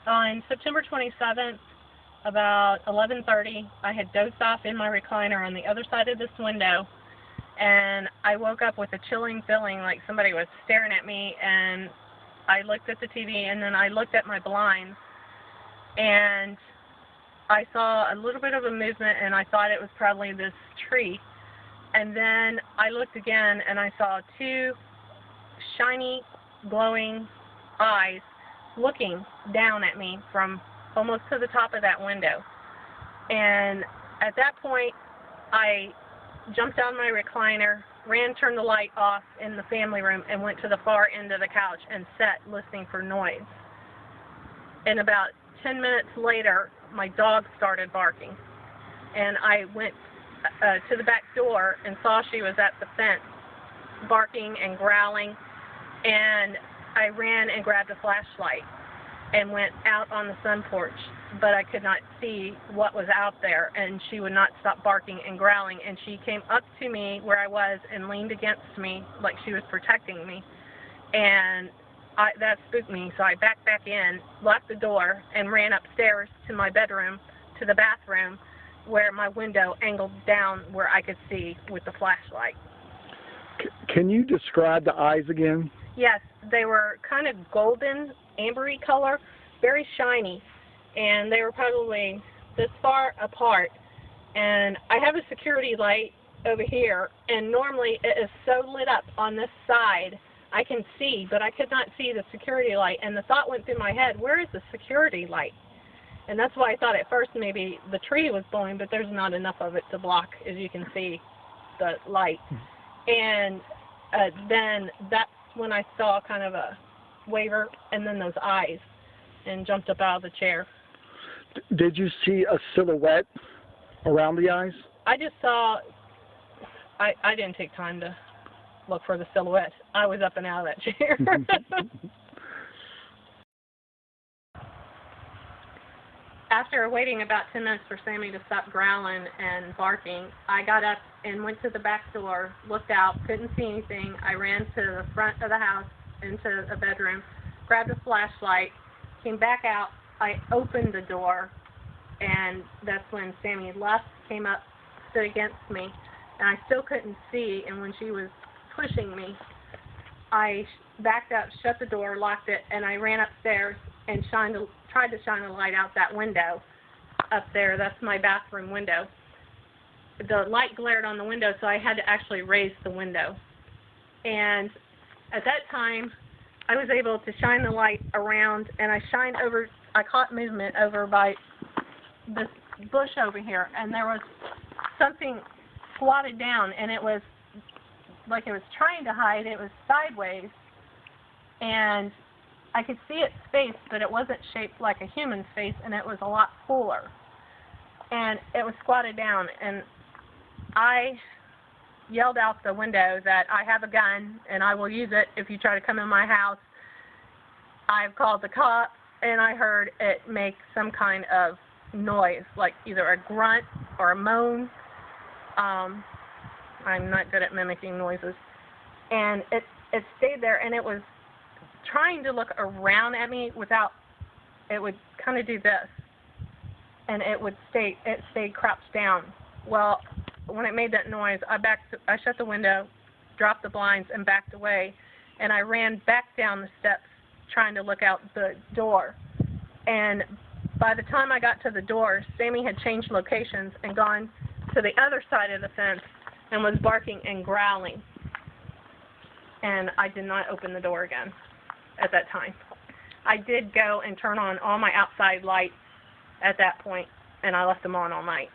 On September 27th, about 11:30, I had dozed off in my recliner on the other side of this window, and I woke up with a chilling feeling like somebody was staring at me, and I looked at the TV, and then I looked at my blinds, and I saw a little bit of a movement, and I thought it was probably this tree. And then I looked again, and I saw two shiny, glowing eyes looking down at me from almost to the top of that window. And at that point, I jumped on my recliner, turned the light off in the family room, and went to the far end of the couch and sat listening for noise. And about 10 minutes later, my dog started barking. And I went to the back door and saw she was at the fence barking and growling, and I ran and grabbed a flashlight and went out on the sun porch, but I could not see what was out there, and she would not stop barking and growling, and she came up to me where I was and leaned against me like she was protecting me, and that spooked me, so I backed back in, locked the door, and ran upstairs to my bedroom, to the bathroom, where my window angled down where I could see with the flashlight. Can you describe the eyes again? Yes, they were kind of golden, ambery color, very shiny, and they were probably this far apart. And I have a security light over here, and normally it is so lit up on this side I can see, but I could not see the security light, and the thought went through my head, where is the security light? And that's why I thought at first maybe the tree was blowing, but there's not enough of it to block, as you can see, the light. And then that's when I saw kind of a waver, and then those eyes, and jumped up out of the chair. Did you see a silhouette around the eyes? I just saw, I didn't take time to look for the silhouette. I was up and out of that chair. After waiting about 10 minutes for Sammy to stop growling and barking, I got up and went to the back door, looked out, couldn't see anything. I ran to the front of the house, into a bedroom, grabbed a flashlight, came back out. I opened the door, and that's when Sammy left, came up, stood against me, and I still couldn't see, and when she was pushing me, I backed up, shut the door, locked it, and I ran upstairs and tried to shine a light out that window up there. That's my bathroom window. The light glared on the window, so I had to actually raise the window. And at that time, I was able to shine the light around, and I caught movement over by this bush over here, and there was something squatted down, and it was like it was trying to hide. It was sideways, and I could see its face, but it wasn't shaped like a human's face, and it was a lot fuller. And it was squatted down, and I yelled out the window that I have a gun, and I will use it if you try to come in my house. I've called the cops, and I heard it make some kind of noise, like either a grunt or a moan. I'm not good at mimicking noises. And it stayed there, and it was trying to look around at me without, it would kind of do this, and it stayed crouched down. Well, when it made that noise, I shut the window, dropped the blinds, and backed away, and I ran back down the steps trying to look out the door. And by the time I got to the door, Sammy had changed locations and gone to the other side of the fence and was barking and growling. And I did not open the door again at that time. I did go and turn on all my outside lights at that point, and I left them on all night.